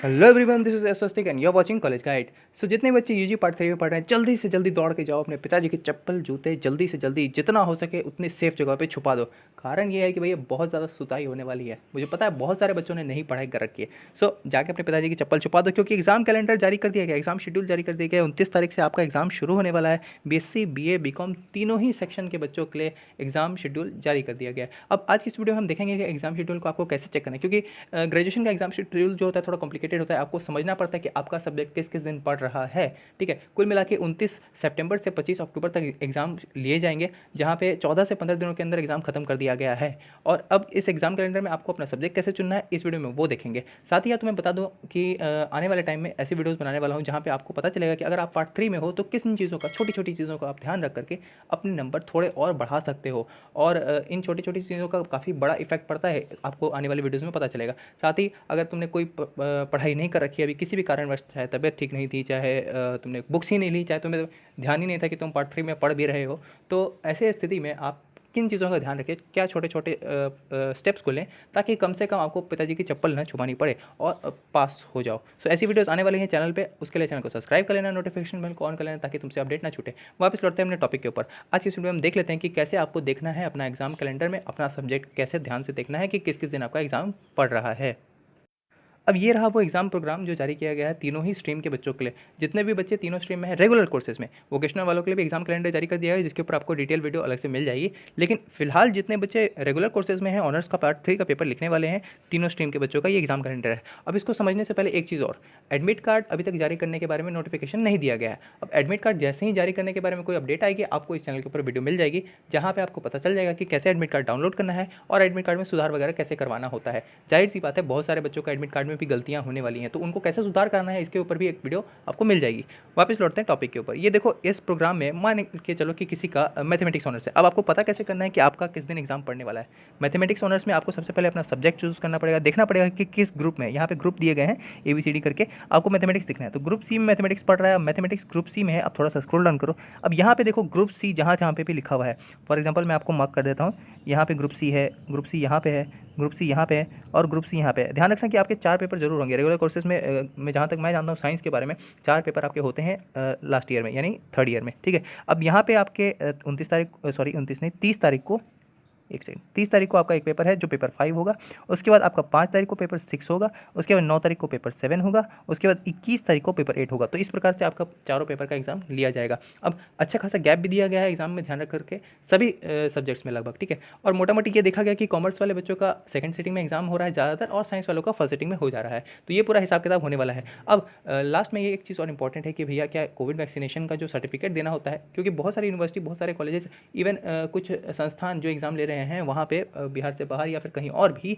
Hello everyone, this is Swastik and you are watching college guide. So जितने बच्चे UG part 3 में पढ़ रहे हैं, जल्दी से जल्दी दौड़ के जाओ अपने पिताजी के चप्पल जूते जल्दी से जल्दी जितना हो सके उतनी सेफ जगह पे छुपा दो। कारण ये है कि भैया बहुत ज़्यादा सुताई होने वाली है। मुझे पता है बहुत सारे बच्चों ने नहीं पढ़ाई कर रखी है। सो जाके अपने पिताजी की चप्पल छुपा दो, क्योंकि एग्जाम कैलेंडर जारी कर दिया गया, एग्जाम शेड्यूल जारी कर दिया गया। 29 तारीख से आपका एग्जाम शुरू होने वाला है। बीएससी, बीए, बीकॉम तीनों ही सेक्शन के बच्चों के लिए एग्जाम शेड्यूल जारी कर दिया गया है। अब आज की इस वीडियो में हम देखेंगे कि एग्जाम शेड्यूल को आपको कैसे चेक करना है, क्योंकि ग्रेजुएशन का एग्जाम शेड्यूल जो होता है थोड़ा कॉम्प्लिकेटेड होता है। आपको समझना पड़ता है कि आपका सब्जेक्ट किस किस दिन पढ़ रहा है। ठीक है, कुल मिला के 29 सितंबर से 25 अक्टूबर तक एग्जाम लिए जाएंगे, जहां पे 14 से 15 दिनों के अंदर एग्जाम खत्म कर दिया गया है। और अब इस एग्जाम कैलेंडर में आपको अपना सब्जेक्ट कैसे चुनना है इस वीडियो में वो देखेंगे। साथ ही तुम्हें बता दूं कि आने वाले टाइम में ऐसी वीडियोस बनाने वाला हूं जहां पे आपको पता चलेगा कि अगर आप पार्ट 3 में हो तो किन चीज़ों का, छोटी छोटी चीज़ों का आप ध्यान रख करके अपने नंबर थोड़े और बढ़ा सकते हो। और इन छोटी छोटी चीज़ों का काफ़ी बड़ा इफेक्ट पड़ता है, आपको आने वाली वीडियोज़ में पता चलेगा। साथ ही अगर तुमने कोई पढ़ाई नहीं कर रखी है अभी किसी भी कारणवश, चाहे तबीयत ठीक नहीं थी, चाहे तुमने बुक्स ही नहीं ली, चाहे तुम्हें ध्यान ही नहीं था कि तुम पार्ट 3 में पढ़ भी रहे हो, तो ऐसे स्थिति में आप किन चीज़ों का ध्यान रखें, क्या छोटे छोटे स्टेप्स को लें ताकि कम से कम आपको पिताजी की चप्पल न छुपानी पड़े और पास हो जाओ। सो ऐसी वीडियोस आने वाली हैं चैनल पे, उसके लिए चैनल को सब्सक्राइब कर लेना, नोटिफिकेशन बेल को ऑन कर लेना ताकि तुमसे अपडेट ना छूटे। वापस लौटते हैं अपने टॉपिक के ऊपर। आज की इस वीडियो में हम देख लेते हैं कि कैसे आपको देखना है अपना एग्जाम कैलेंडर में, अपना सब्जेक्ट कैसे ध्यान से देखना है कि किस किस दिन आपका एग्जाम पढ़ रहा है। अब ये रहा वो एग्जाम प्रोग्राम जो जारी किया गया है तीनों ही स्ट्रीम के बच्चों के लिए। जितने भी बच्चे तीनों स्ट्रीम में हैं रेगुलर कोर्सेज में, वोकेशनल वालों के लिए भी एग्जाम कैलेंडर जारी कर दिया है, जिसके ऊपर आपको डिटेल वीडियो अलग से मिल जाएगी। लेकिन फिलहाल जितने बच्चे रेगुलर कोर्सेज में हैं, ऑनर्स का पार्ट 3 का पेपर लिखने वाले हैं, तीनों स्ट्रीम के बच्चों का ये एग्जाम कैलेंडर है। अब इसको समझने से पहले एक चीज़ और, एडमिट कार्ड अभी तक जारी करने के बारे में नोटिफिकेशन नहीं दिया गया है। अब एडमिट कार्ड जैसे ही जारी करने के बारे में कोई अपडेट आएगी, आपको इस चैनल के ऊपर वीडियो मिल जाएगी, जहाँ पे आपको पता चल जाएगा कि कैसे एडमिट कार्ड डाउनलोड करना है और एडमिट कार्ड में सुधार वगैरह कैसे करवाना होता है। जाहिर सी बात है बहुत सारे बच्चों का एडमिट कार्ड में भी गलतियाँ होने वाली हैं, तो उनको कैसे सुधार करना है इसके ऊपर भी एक वीडियो आपको मिल जाएगी। वापस लौटते हैं टॉपिक के ऊपर। ये देखो, इस प्रोग्राम में मान के चलो कि किसी का मैथमेटिक्स ऑनर्स है। अब आपको पता कैसे करना है कि आपका किस दिन एग्जाम पढ़ने वाला है। मैथमेटिक्स ऑनर्स में आपको सबसे पहले अपना सब्जेक्ट चूज करना पड़ेगा, देखना पड़ेगा कि किस ग्रुप में, यहाँ पे ग्रुप दिए गए हैं ABCD करके, आपको मैथमेटिक्स दिखना है। तो ग्रुप सी में मैथमेटिक्स पढ़ रहा है, मैथमेटिक्स ग्रुप सी में है। अब थोड़ा सा स्क्रॉल डाउन करो। अब यहाँ पे देखो ग्रुप सी जहाँ जहाँ पे भी लिखा हुआ है, फॉर एग्जाम्पल मैं आपको मार्क कर देता हूँ। यहाँ पे ग्रुप सी है, ग्रुप सी यहाँ पे है, ग्रुप सी यहाँ पे है और ग्रुप सी यहाँ पे है। ध्यान रखना कि आपके 4 पेपर जरूर होंगे रेगुलर कोर्सेज में जहाँ तक मैं जानता हूँ साइंस के बारे में 4 पेपर आपके होते हैं लास्ट ईयर में, यानी थर्ड ईयर में। ठीक है, अब यहाँ पे आपके 29 तारीख, सॉरी 29 नहीं, 30 तारीख को, एक सेकंड, 30 तारीख को आपका एक पेपर है जो पेपर 5 होगा। उसके बाद आपका 5 तारीख को पेपर 6 होगा। उसके बाद 9 तारीख को पेपर 7 होगा। उसके बाद 21 तारीख को पेपर 8 होगा। तो इस प्रकार से आपका चारों पेपर का एग्जाम लिया जाएगा। अब अच्छा खासा गैप भी दिया गया है एग्जाम में, ध्यान रख करके सभी सब्जेक्ट्स में लगभग। ठीक है, और मोटा मोटी ये देखा गया कि कॉमर्स वाले बच्चों का सेकंड सिटिंग में एग्जाम हो रहा है ज़्यादातर, और साइंस वालों का फर्स्ट सिटिंग में हो जा रहा है। तो ये पूरा हिसाब किताब होने वाला है। अब लास्ट में ये एक चीज़ और इंपॉर्टेंट है कि भैया क्या कोविड वैक्सीनेशन का जो सर्टिफिकेट देना होता है, क्योंकि बहुत सारी यूनिवर्सिटी, बहुत सारे कॉलेजेस, इवन कुछ संस्थान जो एग्ज़ाम ले रहे हैं वहाँ पे बिहार से बाहर या फिर कहीं और भी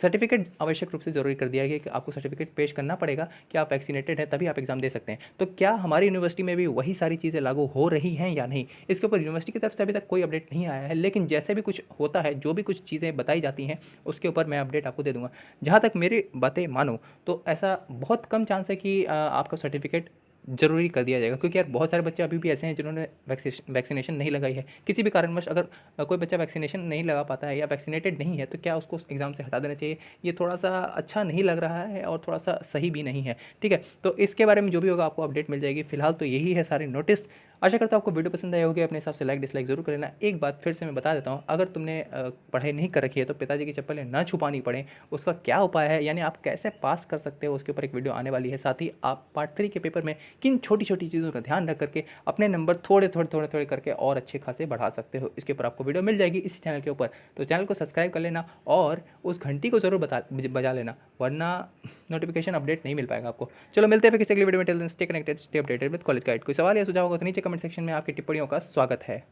सर्टिफिकेट आवश्यक रूप से ज़रूरी कर दिया गया कि आपको सर्टिफिकेट पेश करना पड़ेगा कि आप वैक्सीनेटेड हैं, तभी आप एग्जाम दे सकते हैं। तो क्या हमारी यूनिवर्सिटी में भी वही सारी चीज़ें लागू हो रही हैं या नहीं, इसके ऊपर यूनिवर्सिटी की तरफ से अभी तक कोई अपडेट नहीं आया है। लेकिन जैसे भी कुछ होता है, जो भी कुछ चीज़ें बताई जाती हैं, उसके ऊपर मैं अपडेट आपको दे दूंगा। जहाँ तक मेरी बातें मानो तो ऐसा बहुत कम चांस है कि आपका सर्टिफिकेट ज़रूरी कर दिया जाएगा, क्योंकि यार बहुत सारे बच्चे अभी भी ऐसे हैं जिन्होंने वैक्सीनेशन नहीं लगाई है। किसी भी कारणवश अगर कोई बच्चा वैक्सीनेशन नहीं लगा पाता है या वैक्सीनेटेड नहीं है, तो क्या उसको एग्ज़ाम से हटा देना चाहिए? ये थोड़ा सा अच्छा नहीं लग रहा है और थोड़ा सा सही भी नहीं है। ठीक है, तो इसके बारे में जो भी होगा आपको अपडेट मिल जाएगी। फिलहाल तो यही है सारे नोटिस। आशा करता हूँ आपको वीडियो पसंद आई होगी। अपने हिसाब से लाइक डिसलाइक जरूर कर लेना। एक बात फिर से मैं बता देता हूँ, अगर तुमने पढ़ाई नहीं कर रखी है तो पिताजी की चप्पलें ना छुपानी पड़े, उसका क्या उपाय है, यानी आप कैसे पास कर सकते हो, उसके ऊपर एक वीडियो आने वाली है। साथ ही आप पार्ट 3 के पेपर में किन छोटी छोटी चीज़ों का ध्यान रख करके अपने नंबर थोड़े थोड़े थोड़े थोड़े करके और अच्छे खासे बढ़ा सकते हो, इसके ऊपर आपको वीडियो मिल जाएगी इस चैनल के ऊपर। तो चैनल को सब्सक्राइब कर लेना और उस घंटी को जरूर बजा लेना, वरना नोटिफिकेशन अपडेट नहीं मिल पाएगा आपको। चलो मिलते हैं फिर किसी अगले वीडियो में। Till then stay connected, stay updated with college guide. कोई सवाल या सुझाव होगा तो नीचे कमेंट सेक्शन में आपकी टिप्पणियों का स्वागत है।